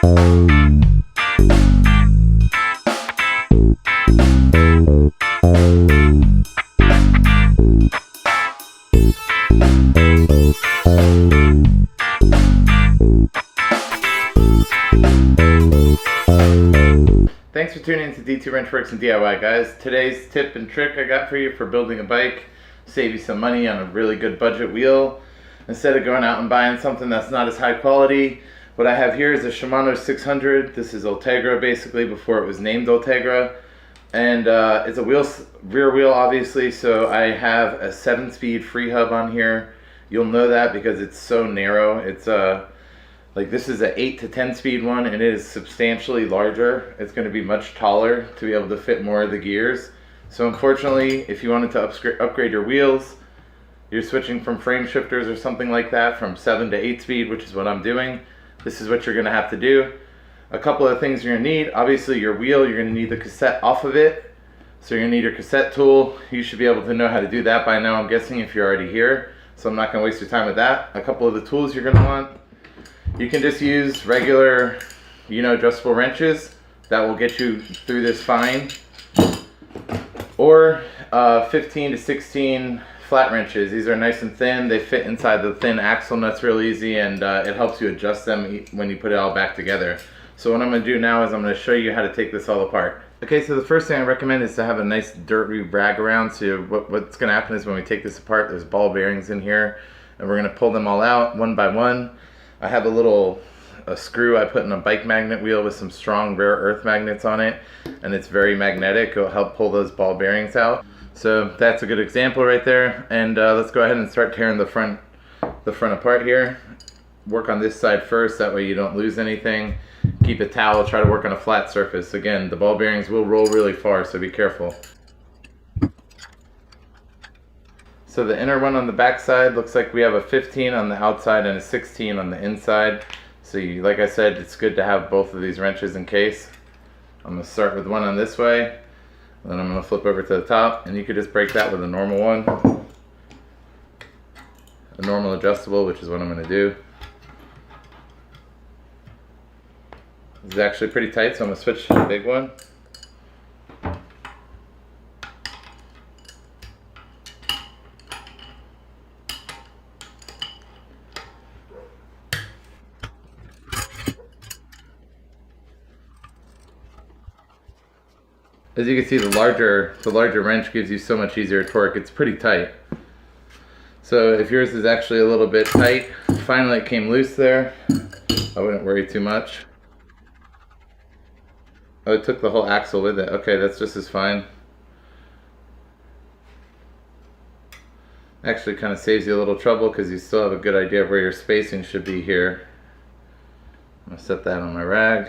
Thanks for tuning in to D2 Wrench Works and DIY, guys. Today's tip and trick I got for you for building a bike, save you some money on a really good budget wheel. Instead of going out and buying something that's not as high quality, what I have here is a Shimano 600. This is Ultegra basically before it was named Ultegra. And it's a rear wheel obviously, so I have a 7-speed free hub on here. You'll know that because it's so narrow. It's like this is an 8 to 10 speed one, and it is substantially larger. It's going to be much taller to be able to fit more of the gears. So unfortunately, if you wanted to upgrade your wheels, you're switching from frame shifters or something like that from 7 to 8 speed, which is what I'm doing. This is what you're going to have to do. A couple of things you're going to need. Obviously your wheel, you're going to need the cassette off of it. So you're going to need your cassette tool. You should be able to know how to do that by now, I'm guessing, if you're already here. So I'm not going to waste your time with that. A couple of the tools you're going to want. You can just use regular, adjustable wrenches. That will get you through this fine. Or 15 to 16 flat wrenches. These are nice and thin. They fit inside the thin axle nuts real easy, and it helps you adjust them when you put it all back together. So what I'm going to do now is I'm going to show you how to take this all apart. Okay, so the first thing I recommend is to have a nice dirty rag around. So what's going to happen is when we take this apart, there's ball bearings in here, and we're going to pull them all out one by one. I have a screw I put in a bike magnet wheel with some strong rare earth magnets on it, and it's very magnetic. It'll help pull those ball bearings out. So that's a good example right there. And let's go ahead and start tearing the front apart here. Work on this side first, that way you don't lose anything. Keep a towel, try to work on a flat surface. Again, the ball bearings will roll really far, so be careful. So the inner one on the back side looks like we have a 15 on the outside and a 16 on the inside. So like I said, it's good to have both of these wrenches in case. I'm going to start with one on this way, and then I'm going to flip over to the top, and you could just break that with a normal one. A normal adjustable, which is what I'm going to do. This is actually pretty tight, so I'm going to switch to the big one. As you can see, the larger wrench gives you so much easier torque. It's pretty tight. So if yours is actually a little bit tight, finally it came loose there. I wouldn't worry too much. Oh, it took the whole axle with it. Okay, that's just as fine. Actually kind of saves you a little trouble because you still have a good idea of where your spacing should be here. I'm going to set that on my rag.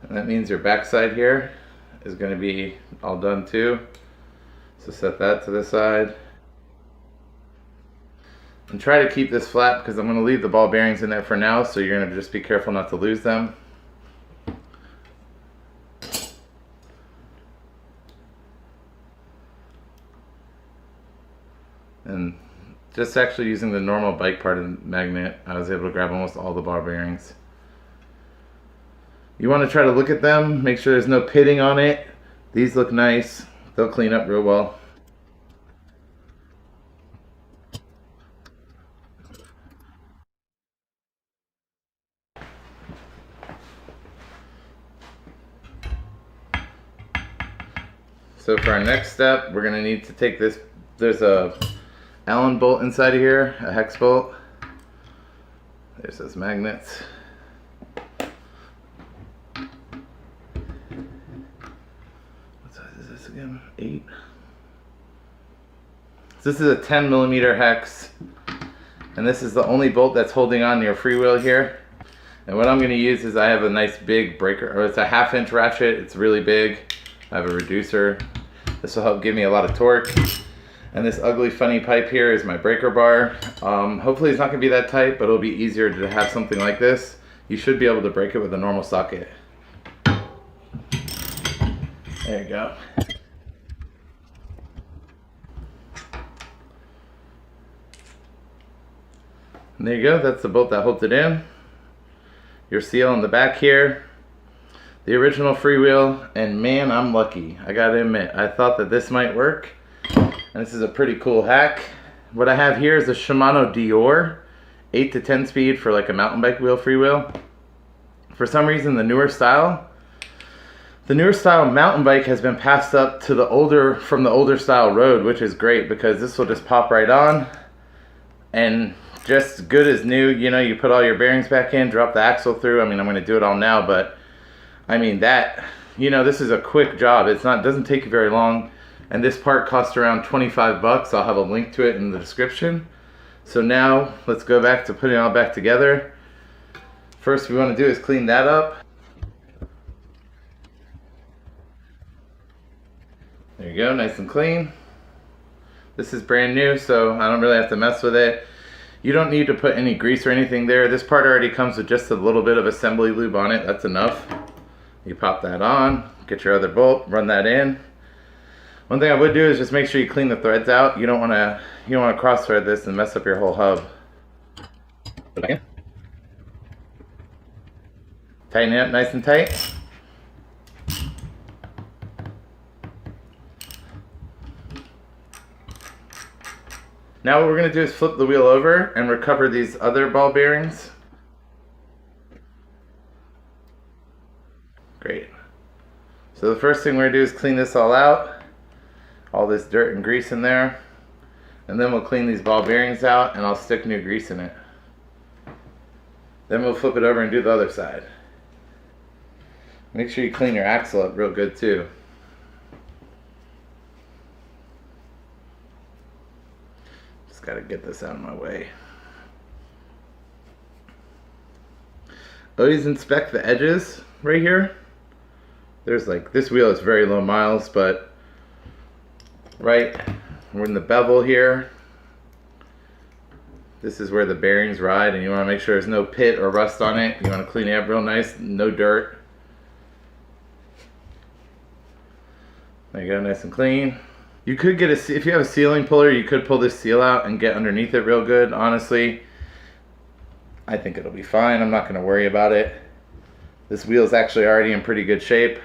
And that means your backside here is going to be all done too. So set that to the side. And try to keep this flat because I'm going to leave the ball bearings in there for now, so you're going to just be careful not to lose them. And just actually using the normal bike part of the magnet, I was able to grab almost all the ball bearings. You want to try to look at them, make sure there's no pitting on it. These look nice. They'll clean up real well. So for our next step, we're going to need to take this. There's a Allen bolt inside of here, a hex bolt. There's those magnets. What size is this again? 8. So this is a 10mm hex, and this is the only bolt that's holding on to your freewheel here. And what I'm going to use is I have a nice big breaker, or it's a 1/2" ratchet. It's really big. I have a reducer. This will help give me a lot of torque. And this ugly funny pipe here is my breaker bar. Hopefully it's not going to be that tight, but it'll be easier to have something like this. You should be able to break it with a normal socket. There you go. And there you go, that's the bolt that holds it in. Your seal on the back here. The original freewheel, and man, I'm lucky. I gotta admit, I thought that this might work. And this is a pretty cool hack. What I have here is a Shimano Dior 8 to 10 speed for like a mountain bike wheel freewheel. For some reason, the newer style mountain bike has been passed up to the older style road, which is great because this will just pop right on and just good as new. You know, you put all your bearings back in, drop the axle through. I mean, I'm going to do it all now, but I mean that, you know, this is a quick job. Doesn't take you very long, and this part costs around 25 bucks. I'll have a link to it in the description. So now let's go back to putting it all back together. First we want to do is clean that up. There you go, nice and clean. This is brand new, so I don't really have to mess with it. You don't need to put any grease or anything there. This part already comes with just a little bit of assembly lube on it. That's enough. You pop that on, get your other bolt, run that in. One thing I would do is just make sure you clean the threads out. You don't want to cross thread this and mess up your whole hub. Tighten it up nice and tight. Now what we're going to do is flip the wheel over and recover these other ball bearings. Great. So the first thing we're going to do is clean this all out. All this dirt and grease in there. And then we'll clean these ball bearings out and I'll stick new grease in it. Then we'll flip it over and do the other side. Make sure you clean your axle up real good too. Just gotta get this out of my way. Always inspect the edges right here. There's like, this wheel is very low miles, but right, we're in the bevel here. This is where the bearings ride, and you want to make sure there's no pit or rust on it. You want to clean it up real nice, no dirt. There you go, nice and clean. You could get if you have a sealing puller, you could pull this seal out and get underneath it real good. Honestly, I think it'll be fine. I'm not going to worry about it. This wheel is actually already in pretty good shape.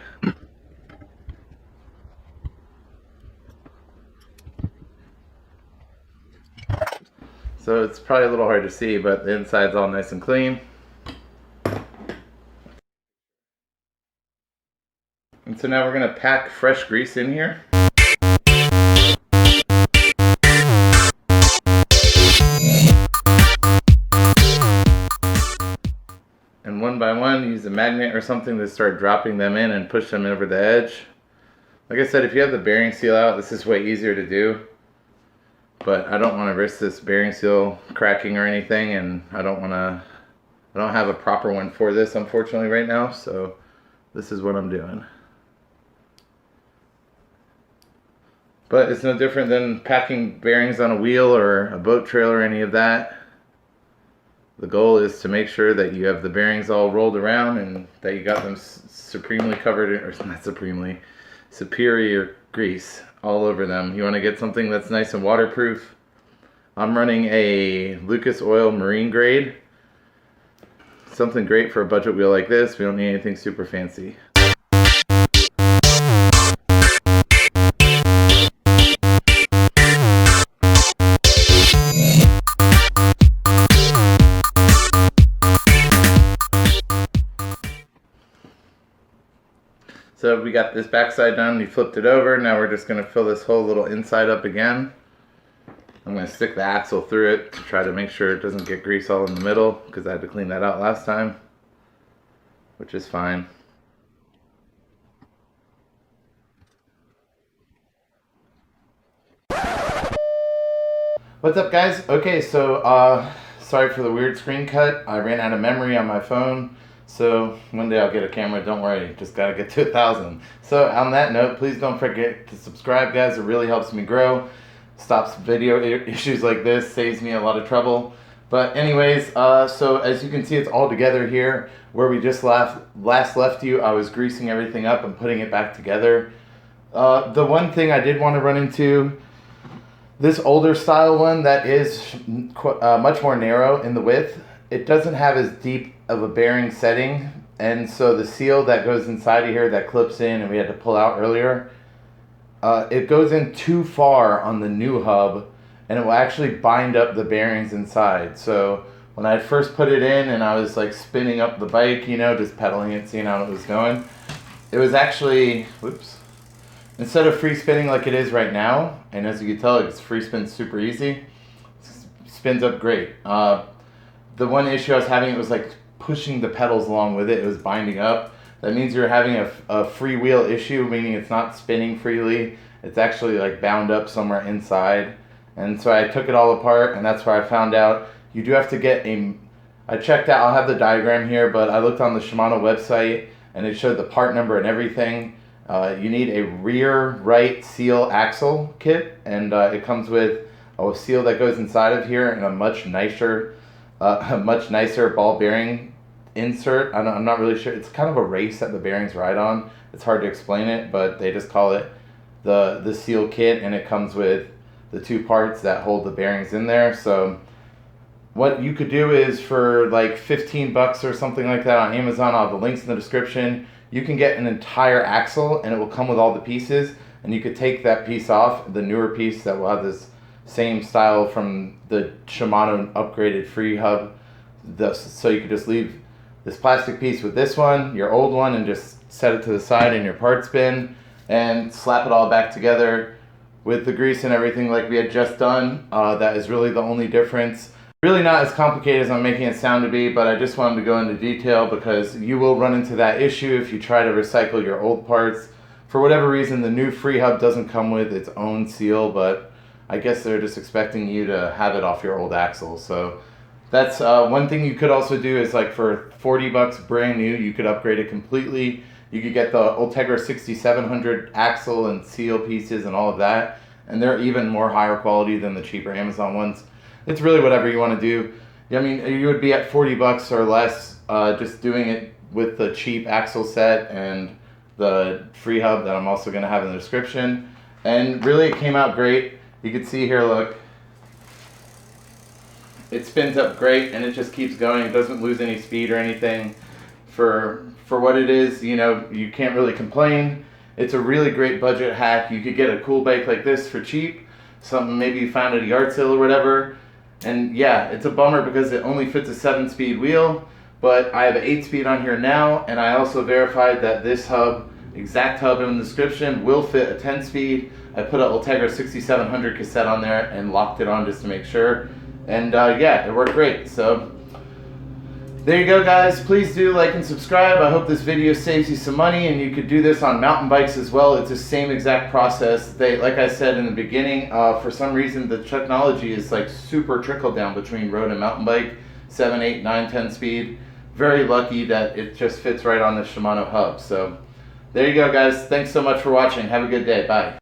So it's probably a little hard to see, but the inside's all nice and clean. And so now we're going to pack fresh grease in here. And one by one, use a magnet or something to start dropping them in and push them over the edge. Like I said, if you have the bearing seal out, this is way easier to do. But I don't want to risk this bearing seal cracking or anything, and I don't have a proper one for this, unfortunately, right now, so this is what I'm doing. But it's no different than packing bearings on a wheel or a boat trailer or any of that. The goal is to make sure that you have the bearings all rolled around and that you got them supremely covered, or not supremely, superior grease all over them. You want to get something that's nice and waterproof. I'm running a Lucas Oil Marine Grade. Something great for a budget wheel like this. We don't need anything super fancy. So we got this backside done, we flipped it over. Now we're just going to fill this whole little inside up again. I'm going to stick the axle through it to try to make sure it doesn't get grease all in the middle, because I had to clean that out last time, which is fine. What's up, guys? Okay, so sorry for the weird screen cut. I ran out of memory on my phone. So one day I'll get a camera, don't worry, just gotta get to 1,000. So on that note, please don't forget to subscribe, guys. It really helps me grow, stops video issues like this, saves me a lot of trouble. But anyways, so as you can see, it's all together here. Where we just last left you, I was greasing everything up and putting it back together. The one thing I did want to run into, This older style one that is much more narrow in the width, it doesn't have as deep of a bearing setting, and so the seal that goes inside of here that clips in and we had to pull out earlier, it goes in too far on the new hub, and it will actually bind up the bearings inside. So when I first put it in and I was like spinning up the bike, you know, just pedaling it, seeing how it was going, it was actually, whoops, instead of free spinning like it is right now, and as you can tell, it's free spin super easy, spins up great. The one issue I was having, it was like pushing the pedals along with it, it was binding up. That means you're having a freewheel issue, meaning it's not spinning freely, it's actually like bound up somewhere inside. And so I took it all apart, and that's where I found out you do have to get I checked out, I'll have the diagram here, but I looked on the Shimano website and it showed the part number and everything. You need a rear right seal axle kit, and it comes with a seal that goes inside of here and a much nicer ball bearing insert. I'm not really sure. It's kind of a race that the bearings ride on. It's hard to explain it, but they just call it the seal kit, and it comes with the two parts that hold the bearings in there. So what you could do is for like 15 bucks or something like that on Amazon, I'll have the links in the description, you can get an entire axle and it will come with all the pieces, and you could take that piece off, the newer piece that will have this same style from the Shimano upgraded free hub. So you could just leave this plastic piece with this one, your old one, and just set it to the side in your parts bin and slap it all back together with the grease and everything like we had just done. That is really the only difference. Really not as complicated as I'm making it sound to be, but I just wanted to go into detail because you will run into that issue if you try to recycle your old parts. For whatever reason, the new free hub doesn't come with its own seal, but I guess they're just expecting you to have it off your old axle. So that's one thing you could also do is, like, for 40 bucks brand new, you could upgrade it completely. You could get the Ultegra 6700 axle and seal pieces and all of that, and they're even more higher quality than the cheaper Amazon ones. It's really whatever you want to do. I mean, you would be at 40 bucks or less just doing it with the cheap axle set and the free hub that I'm also going to have in the description. And really it came out great. You can see here, look, it spins up great and it just keeps going. It doesn't lose any speed or anything. For what it is, you know, you can't really complain. It's a really great budget hack. You could get a cool bike like this for cheap, something maybe you found at a yard sale or whatever. And yeah, it's a bummer because it only fits a 7-speed wheel, but I have an 8-speed on here now, and I also verified that this hub, exact hub in the description, will fit a 10-speed. I put an Ultegra 6700 cassette on there and locked it on just to make sure. And yeah, it worked great. So there you go, guys. Please do like and subscribe. I hope this video saves you some money, and you could do this on mountain bikes as well. It's the same exact process. They, like I said in the beginning, for some reason the technology is like super trickle down between road and mountain bike, 7, 8, 9, 10 speed. Very lucky that it just fits right on the Shimano hub. So there you go, guys. Thanks so much for watching. Have a good day. Bye.